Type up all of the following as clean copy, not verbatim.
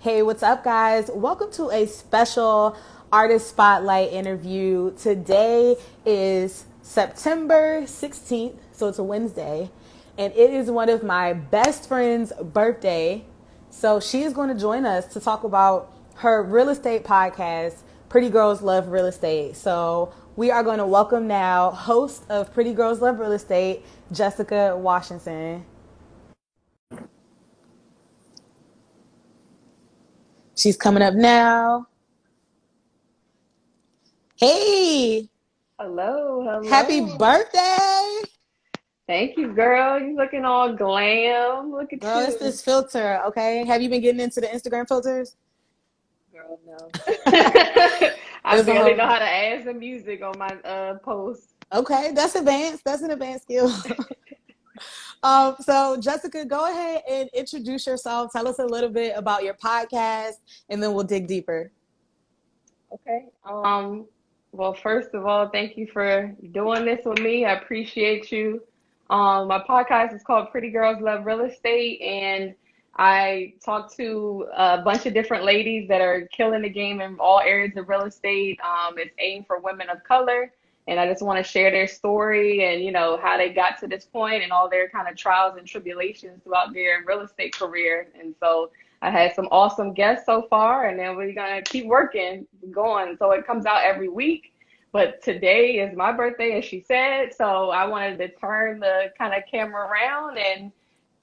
Hey, what's up, guys? Welcome to a special artist spotlight interview. Today is September 16th, so it's a Wednesday, and it is one of my best friend's birthday. So she is going to join us to talk about her real estate podcast, Pretty Girls Love Real Estate. So we are going to welcome now host of Pretty Girls Love Real Estate, Jessica Washington. She's coming up now. Hey, Hello, happy hello. birthday. Thank you, girl. You looking all glam. Look at Girl, it's you. this filter, okay? Have you been getting into the Instagram filters? Girl, no. I There's a barely know whole, how to add some music on my post. okay, that's advanced. That's an advanced skill. So Jessica, go ahead and introduce yourself. Tell us a little bit about your podcast, and then we'll dig deeper. Okay. Well, first of all, thank you for doing this with me. I appreciate you. My podcast is called Pretty Girls Love Real Estate, and I talk to a bunch of different ladies that are killing the game in all areas of real estate. It's aimed for women of color, and I just want to share their story and, how they got to this point and all their kind of trials and tribulations throughout their real estate career. And so I had some awesome guests so far, and then we're gonna keep working, going. So it comes out every week. But today is my birthday, as she said. So I wanted to turn the kind of camera around and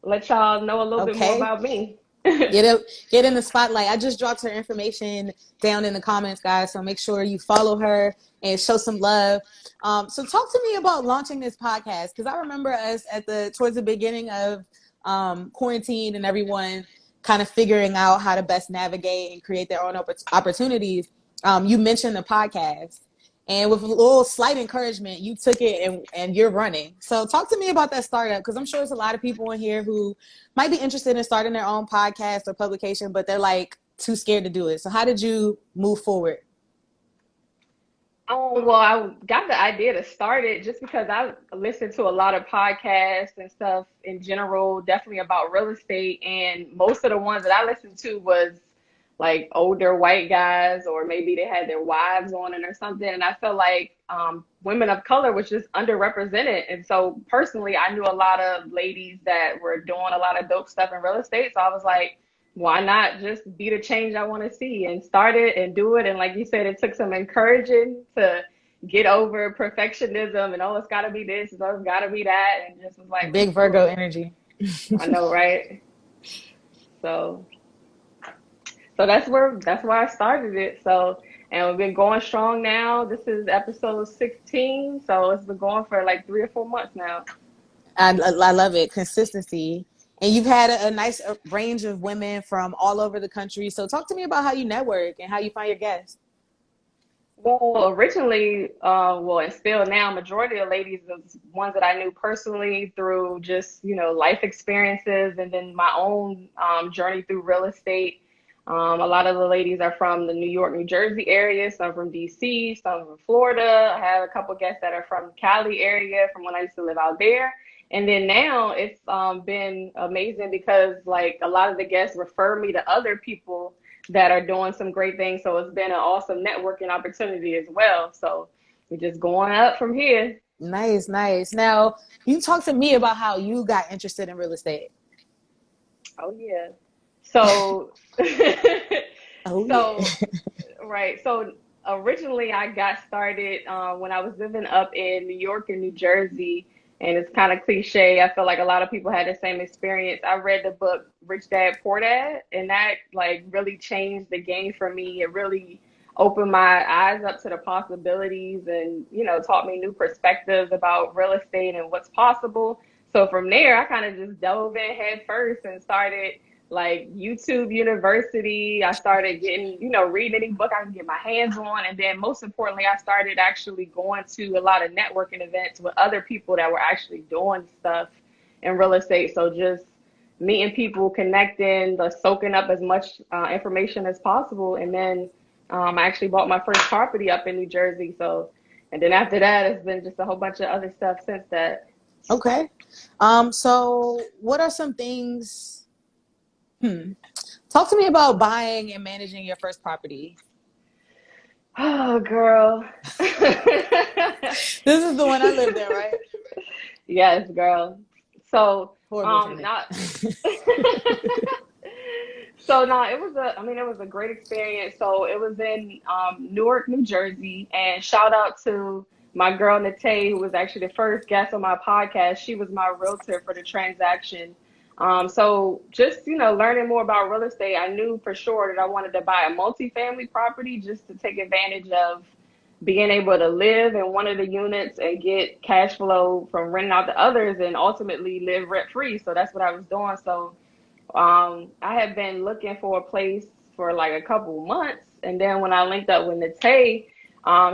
let y'all know a little bit more Okay. about me. Get in the spotlight. I just dropped her information down in the comments, guys. So make sure you follow her and show some love. So talk to me about launching this podcast, because I remember us towards the beginning of quarantine and everyone kind of figuring out how to best navigate and create their own opportunities. You mentioned the podcast. And with a little slight encouragement, you took it and you're running. So talk to me about that startup, because I'm sure there's a lot of people in here who might be interested in starting their own podcast or publication, but they're like too scared to do it. So how did you move forward? Well, I got the idea to start it just because I listen to a lot of podcasts and stuff in general, definitely about real estate. And most of the ones that I listened to was like older white guys, or maybe they had their wives on it or something. And I felt like women of color was just underrepresented. And so personally, I knew a lot of ladies that were doing a lot of dope stuff in real estate. So I was like, why not just be the change I want to see and start it and do it? And like you said, it took some encouraging to get over perfectionism and, oh, it's got to be this, oh, it's got to be that. And just was like, Big screw Virgo it. energy. I know, right? So that's why I started it. So, and we've been going strong now. This is episode 16. So it's been going for like 3 or 4 months now. I love it. Consistency. And you've had a nice range of women from all over the country. So talk to me about how you network and how you find your guests. Well, originally, and still now, majority of ladies is ones that I knew personally through just, life experiences and then my own journey through real estate. A lot of the ladies are from the New York, New Jersey area, some from DC, some from Florida. I have a couple guests that are from Cali area from when I used to live out there. And then now it's been amazing because like a lot of the guests refer me to other people that are doing some great things. So it's been an awesome networking opportunity as well. So we're just going up from here. Nice, nice. Now, you talk to me about how you got interested in real estate. Oh yeah. So Oh, yeah. so right. So originally I got started when I was living up in New York and New Jersey. And it's kind of cliche. I feel like a lot of people had the same experience. I read the book Rich Dad Poor Dad, and that like really changed the game for me. It really opened my eyes up to the possibilities and, taught me new perspectives about real estate and what's possible. So from there, I kind of just dove in head first and started like YouTube University. I started getting, reading any book I can get my hands on. And then most importantly, I started actually going to a lot of networking events with other people that were actually doing stuff in real estate. So just meeting people, connecting, soaking up as much information as possible. And then I actually bought my first property up in New Jersey. So, and then after that, it's been just a whole bunch of other stuff since that. Okay. So what are some things? Talk to me about buying and managing your first property. Oh, girl. This is the one I lived in, right? Yes, girl. So, Horrible feeling. not so no, it was it was a great experience. So it was in Newark, New Jersey, and shout out to my girl Nate, who was actually the first guest on my podcast. She was my realtor for the transaction. So just, learning more about real estate, I knew for sure that I wanted to buy a multifamily property just to take advantage of being able to live in one of the units and get cash flow from renting out the others and ultimately live rent free. So that's what I was doing. So I had been looking for a place for like a couple months, and then when I linked up with Nate,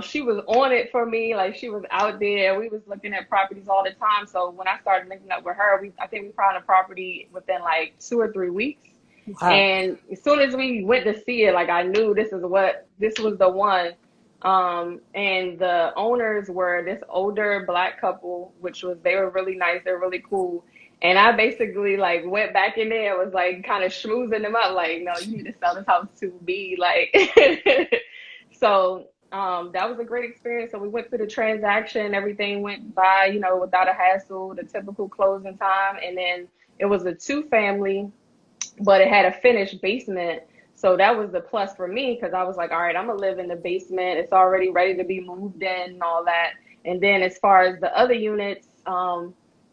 she was on it for me. Like, she was out there. We was looking at properties all the time. So when I started linking up with her, I think we found a property within like 2 or 3 weeks. Wow. And as soon as we went to see it, like, I knew this was the one. And the owners were this older Black couple, they were really nice. They're really cool. And I basically like went back in there and was like kind of schmoozing them up, like, no, you need to sell this house to me. Like, so that was a great experience. So we went through the transaction, everything went by, without a hassle, the typical closing time. And then it was a 2-family, but it had a finished basement. So that was the plus for me, because I was like, all right, I'm gonna live in the basement. It's already ready to be moved in and all that. And then as far as the other units,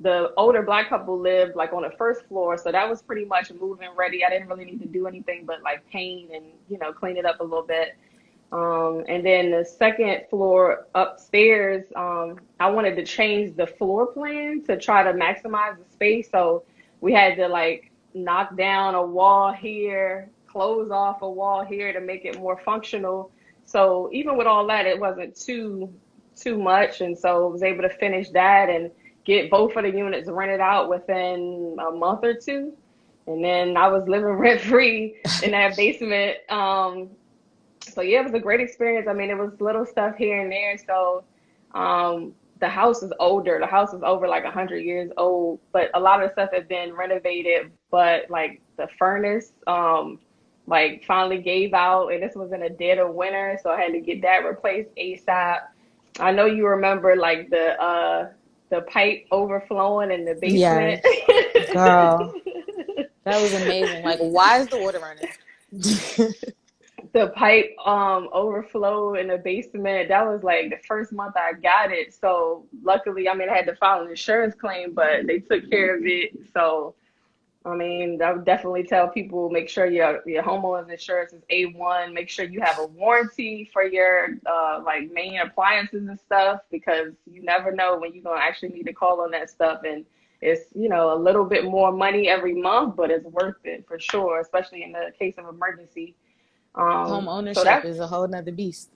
the older Black couple lived like on the first floor. So that was pretty much move-in ready. I didn't really need to do anything but like paint and, clean it up a little bit. And then the second floor upstairs, I wanted to change the floor plan to try to maximize the space. So we had to like knock down a wall here, close off a wall here to make it more functional. So even with all that, it wasn't too much. And so I was able to finish that and get both of the units rented out within a month or two. And then I was living rent free in that basement. So yeah, it was a great experience. I mean, it was little stuff here and there. So the house is older. The house is over like 100 years old, but a lot of the stuff had been renovated. But like the furnace, like finally gave out, and this was in a dead of winter, so I had to get that replaced ASAP. I know you remember like the pipe overflowing in the basement. Yes, girl, that was amazing. Like, why is the water running? The pipe overflowed in the basement. That was like the first month I got it. So luckily, I mean, I had to file an insurance claim, but they took care of it. So I mean, I would definitely tell people, make sure your homeowner's insurance is A1. Make sure you have a warranty for your like main appliances and stuff, because you never know when you're gonna actually need to call on that stuff. And it's, a little bit more money every month, but it's worth it for sure, especially in the case of emergency. Home So ownership that's, is a whole nother beast.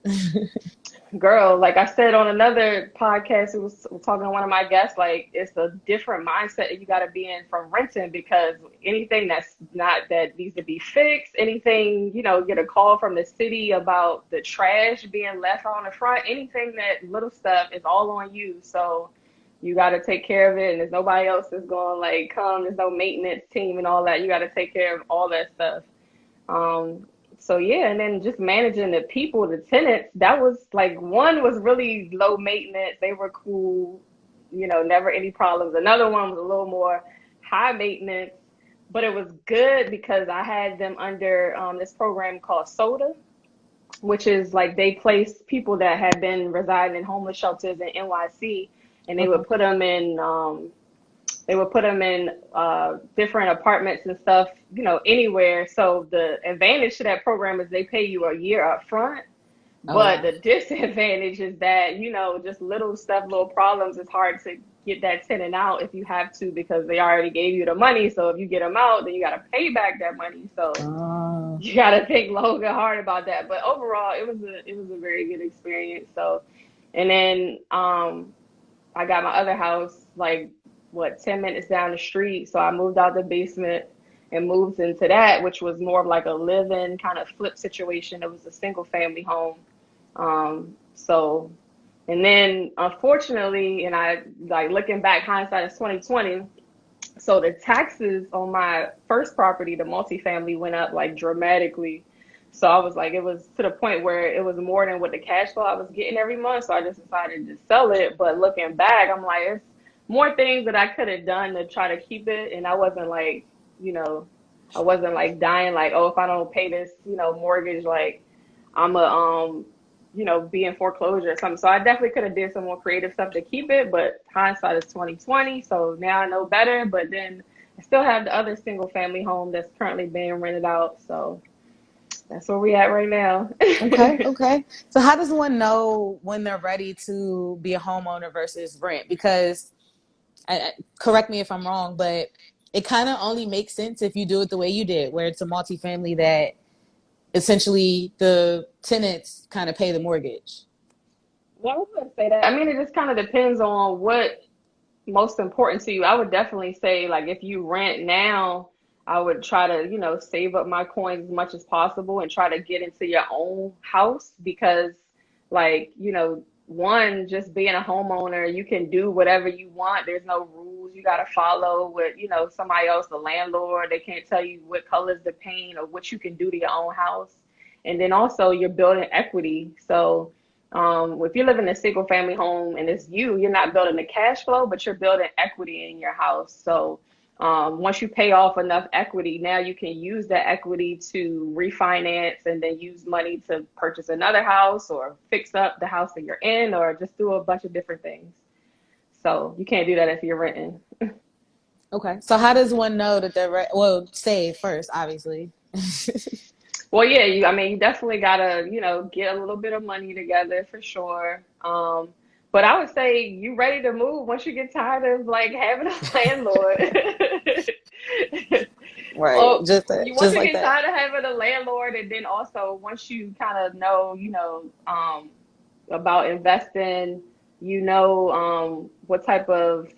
girl, like I said on another podcast, it was talking to one of my guests, like, it's a different mindset that you got to be in from renting, because anything that needs to be fixed, anything, get a call from the city about the trash being left on the front, anything, that little stuff is all on you. So you got to take care of it, and there's nobody else that's going like come. There's no maintenance team and all that. You got to take care of all that stuff. So yeah, and then just managing the people, the tenants, that was like, one was really low maintenance. They were cool, never any problems. Another one was a little more high maintenance, but it was good because I had them under this program called SODA, which is like, they place people that had been residing in homeless shelters in NYC, and Okay. they would put them in different apartments and stuff, anywhere. So the advantage to that program is they pay you a year up front. Oh, But wow. the disadvantage is that, just little stuff, little problems, it's hard to get that tenant out if you have to, because they already gave you the money. So if you get them out, then you got to pay back that money. So Oh, you got to think long and hard about that. But overall, it was a very good experience. So, and then I got my other house like, 10 minutes down the street. So I moved out the basement and moved into that, which was more of like a live-in kind of flip situation. It was a single family home. So, and then unfortunately, and I like, looking back, hindsight is 2020. So the taxes on my first property, the multifamily, went up like dramatically. So I was like, it was to the point where it was more than what the cash flow I was getting every month. So I just decided to sell it. But looking back, I'm like, it's more things that I could have done to try to keep it. And I wasn't like, you know, I wasn't like dying like, oh, if I don't pay this, mortgage, like I'm a be in foreclosure or something. So I definitely could have did some more creative stuff to keep it, but hindsight is 2020. So now I know better. But then I still have the other single family home that's currently being rented out. So that's where we at right now. Okay, okay. So how does one know when they're ready to be a homeowner versus rent? Because correct me if I'm wrong, but it kind of only makes sense if you do it the way you did, where it's a multifamily that essentially the tenants kind of pay the mortgage. Well, I wouldn't say that. I mean, it just kind of depends on what most important to you. I would definitely say, like, if you rent now, I would try to, save up my coins as much as possible and try to get into your own house because, like, one, just being a homeowner, you can do whatever you want. There's no rules you got to follow with, somebody else, the landlord. They can't tell you what colors to paint or what you can do to your own house. And then also you're building equity. So, if you live in a single family home and it's you're not building the cash flow, but you're building equity in your house. So once you pay off enough equity, now you can use that equity to refinance and then use money to purchase another house or fix up the house that you're in or just do a bunch of different things. So you can't do that if you're renting. Okay. So how does one know that well, save first, obviously. Well, yeah, you definitely gotta, get a little bit of money together for sure. But I would say you ready to move once you get tired of like having a landlord. Right. Oh, Just you that. once Just you like get that. tired of having a landlord, and then also once you kind of know, about investing, what type of,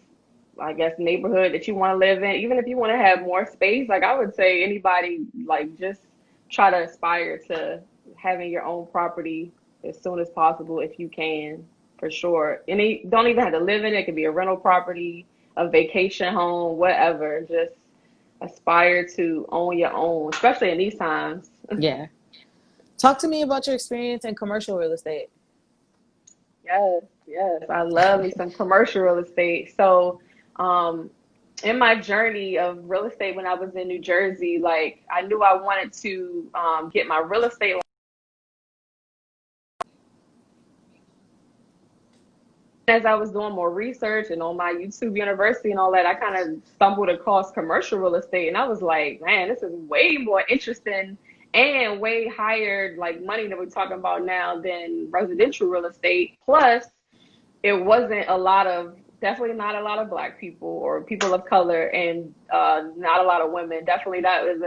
I guess, neighborhood that you want to live in. Even if you want to have more space, like I would say anybody, like just try to aspire to having your own property as soon as possible if you can, for sure. And you don't even have to live in it. It could be a rental property, a vacation home, whatever. Just aspire to own your own, especially in these times. Yeah. Talk to me about your experience in commercial real estate. Yes, yes. I love me some commercial real estate. So, in my journey of real estate when I was in New Jersey, like I knew I wanted to get my real estate. As I was doing more research and on my YouTube University and all that, I kind of stumbled across commercial real estate, and I was like, man, this is way more interesting and way higher like money that we're talking about now than residential real estate. Plus, it wasn't a lot of definitely not a lot of black people or people of color and not a lot of women. Definitely that was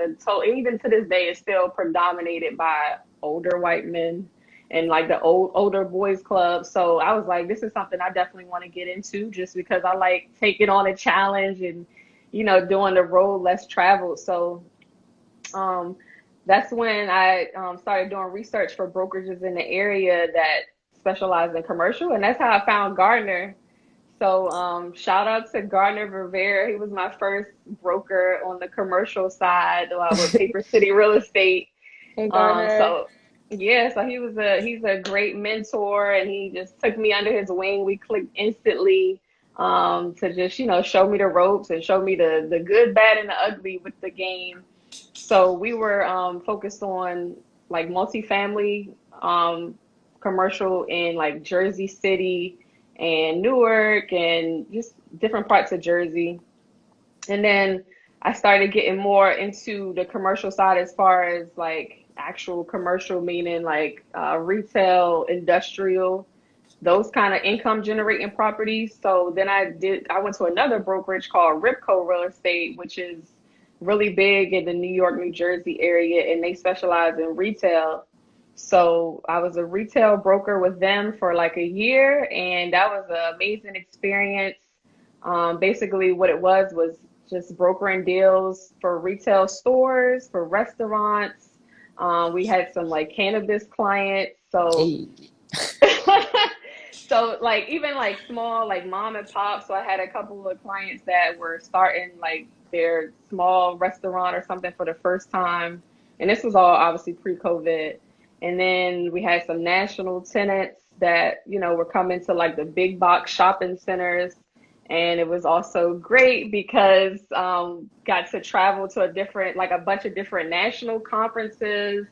even to this day it's still predominated by older white men and like the older boys club. So I was like, this is something I definitely want to get into just because I like taking on a challenge and doing the road less traveled. So um, that's when I started doing research for brokerages in the area that specialize in commercial, and that's how I found Gardner. So shout out to Gardner Rivera. He was my first broker on the commercial side with Paper City Real Estate. Hey, Garner. So yeah, so he's a great mentor, and he just took me under his wing. We clicked instantly to just show me the ropes and show me the good, bad, and the ugly with the game. So we were focused on like multifamily commercial in like Jersey City and Newark and just different parts of Jersey. And then I started getting more into the commercial side as far as like actual commercial, meaning like retail, industrial, those kind of income generating properties. So then I went to another brokerage called Ripco Real Estate, which is really big in the New York, New Jersey area, and they specialize in retail. So I was a retail broker with them for like a year, and that was an amazing experience. Basically, what it was just brokering deals for retail stores, for restaurants. We had some like cannabis clients. So Hey. So like even like small like mom and pop. So I had a couple of clients that were starting like their small restaurant or something for the first time, and this was all obviously pre-COVID. And then we had some national tenants that were coming to like the big box shopping centers, and it was also great because got to travel to a bunch of different national conferences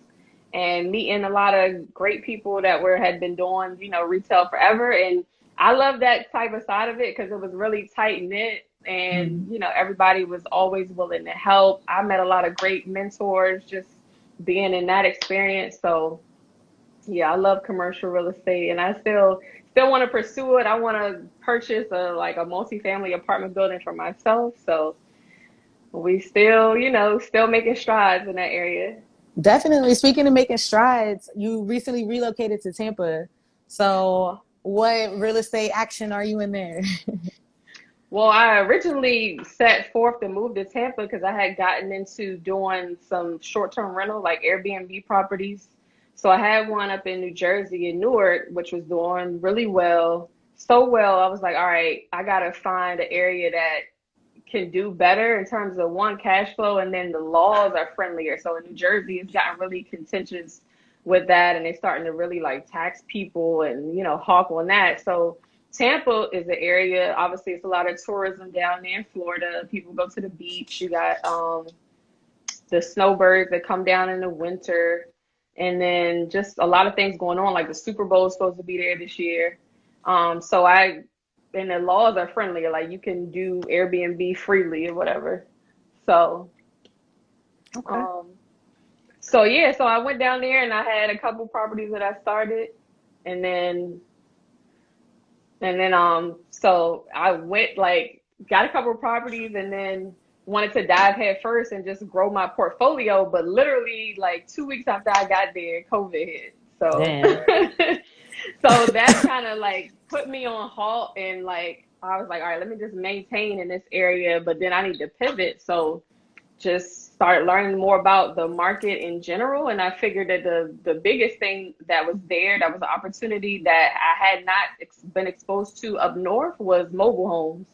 and meeting a lot of great people that had been doing, retail forever. And I love that type of side of it because it was really tight knit and, Mm. everybody was always willing to help. I met a lot of great mentors just being in that experience. So yeah, I love commercial real estate and I still want to pursue it. I want to purchase a multifamily apartment building for myself. So we still, still making strides in that area. Definitely. Speaking of making strides, you recently relocated to Tampa. So what real estate action are you in there? Well, I originally set forth to move to Tampa because I had gotten into doing some short-term rental, like Airbnb properties. So I had one up in New Jersey in Newark, which was doing really well. So well, I was like, all right, I gotta find an area that can do better in terms of one, cash flow, and then the laws are friendlier. So in New Jersey, it's gotten really contentious with that, and they're starting to really like tax people and hawk on that. So Tampa is an area. Obviously, it's a lot of tourism down there in Florida. People go to the beach. You got the snowbirds that come down in the winter, and then just a lot of things going on. Like the Super Bowl is supposed to be there this year. So and the laws are friendlier. Like you can do Airbnb freely or whatever. So, Okay. um, so yeah, so I went down there and I had a couple properties that I started, and then so I went like got a couple of properties and then wanted to dive head first and just grow my portfolio. But literally like 2 weeks after I got there, COVID hit. So Damn. so that kind of like put me on halt and like I was like, all right, let me just maintain in this area, but then I need to pivot. So just start learning more about the market in general. And I figured that the biggest thing that was there, that was an opportunity that I had not been exposed to up north was mobile homes.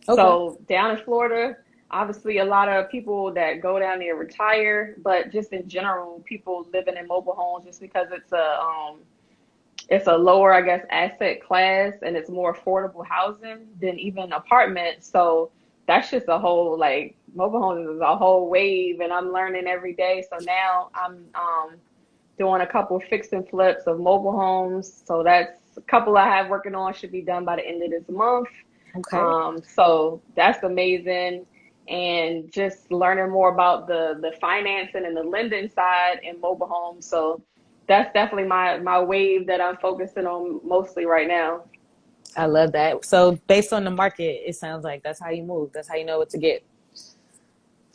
Okay. So down in Florida, obviously a lot of people that go down there retire, but just in general, people living in mobile homes just because it's a lower, I guess, asset class and it's more affordable housing than even apartments. So that's just a whole like mobile homes is a whole wave and I'm learning every day. So now I'm doing a couple fix and flips of mobile homes. So that's a couple I have working on, should be done by the end of this month. Okay. So that's amazing. And just learning more about the financing and the lending side in mobile homes. So that's definitely my wave that I'm focusing on mostly right now. I love that. So based on the market, it sounds like that's how you move. That's how you know what to get.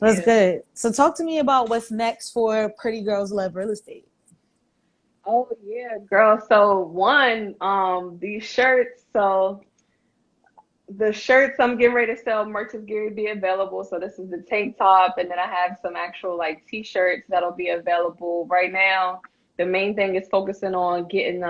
That's Yeah. good. So talk to me about what's next for Pretty Girls Love Real Estate. Oh yeah, girl. So one, these shirts. So the shirts I'm getting ready to sell, merch is getting to be available. So this is the tank top, and then I have some actual like t-shirts that'll be available right now. The main thing is focusing on getting the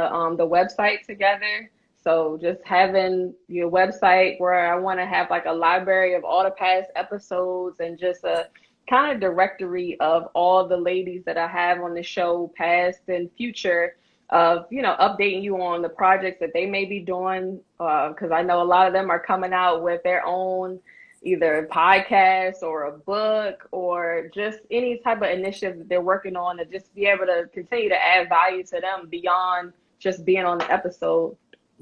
website together. So just having your website where I want to have like a library of all the past episodes and just a kind of directory of all the ladies that I have on the show, past and future, of updating you on the projects that they may be doing, because I know a lot of them are coming out with their own either podcast or a book or just any type of initiative that they're working on to just be able to continue to add value to them beyond just being on the episode.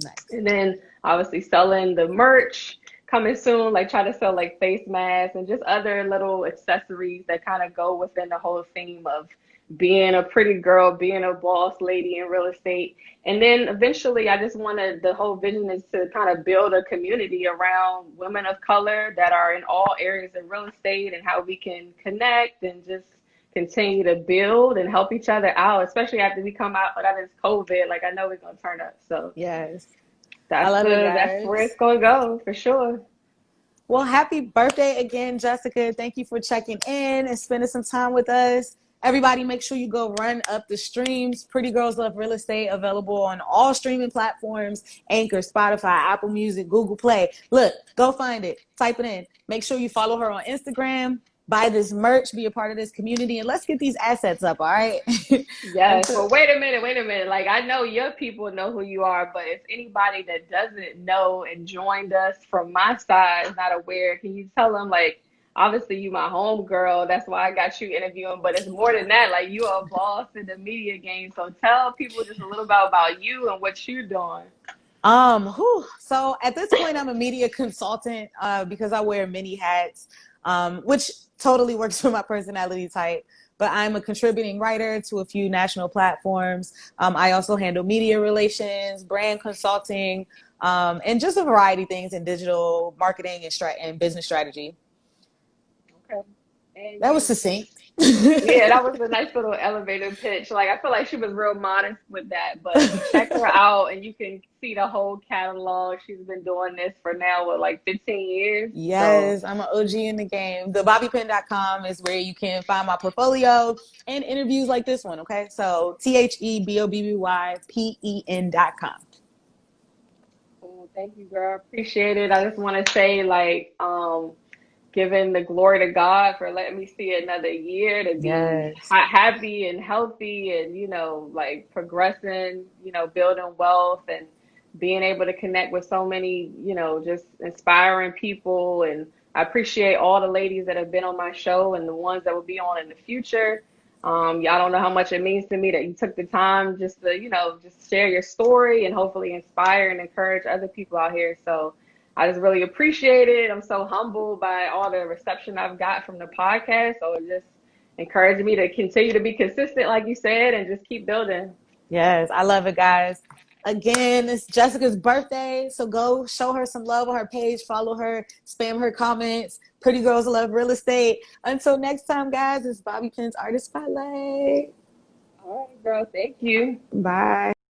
Nice. And then obviously selling the merch coming soon, like try to sell like face masks and just other little accessories that kind of go within the whole theme of being a pretty girl, being a boss lady in real estate. And then eventually I just wanted, the whole vision is to kind of build a community around women of color that are in all areas of real estate and how we can connect and just continue to build and help each other out, especially after we come out of this COVID. Like I know we're gonna turn up. So Yes. I that's love it, that's where guys. it's gonna go for sure. Well, happy birthday again, Jessica. Thank you for checking in and spending some time with us. Everybody, make sure you go run up the streams. Pretty Girls Love Real Estate, available on all streaming platforms: Anchor, Spotify, Apple Music, Google Play. Look, go find it. Type it in. Make sure you follow her on Instagram. Buy this merch. Be a part of this community. And let's get these assets up, all right? Yes, Until, but wait a minute, wait a minute. Like I know your people know who you are, but if anybody that doesn't know and joined us from my side is not aware, can you tell them like obviously you my home girl, that's why I got you interviewing, but it's more than that. Like you are a boss in the media game. So tell people just a little bit about you and what you're doing. So at this point, I'm a media consultant because I wear many hats, which totally works for my personality type. But I'm a contributing writer to a few national platforms. I also handle media relations, brand consulting, and just a variety of things in digital marketing and business strategy. Okay. And That was you succinct. Yeah, that was a nice little elevator pitch. Like I feel like she was real modest with that, but check her out and you can see the whole catalog. She's been doing this for now what like 15 years. So Yes, I'm an OG in the game. TheBobbyPin.com is where you can find my portfolio and interviews like this one. Okay, so TheBobbyPen.com. well, thank you, girl. Appreciate it. I just want to say like giving the glory to God for letting me see another year to be Yes, happy and healthy and, like progressing, building wealth and being able to connect with so many, just inspiring people. And I appreciate all the ladies that have been on my show and the ones that will be on in the future. Y'all don't know how much it means to me that you took the time just to, just share your story and hopefully inspire and encourage other people out here. So I just really appreciate it. I'm so humbled by all the reception I've got from the podcast. So it just encouraged me to continue to be consistent, like you said, and just keep building. yes, I love it, guys. Again, it's Jessica's birthday, so go show her some love on her page, follow her, spam her comments. Pretty Girls Love Real Estate. Until next time, guys, it's Bobby Pin's Artist Spotlight. All right, girl. Thank you. Bye.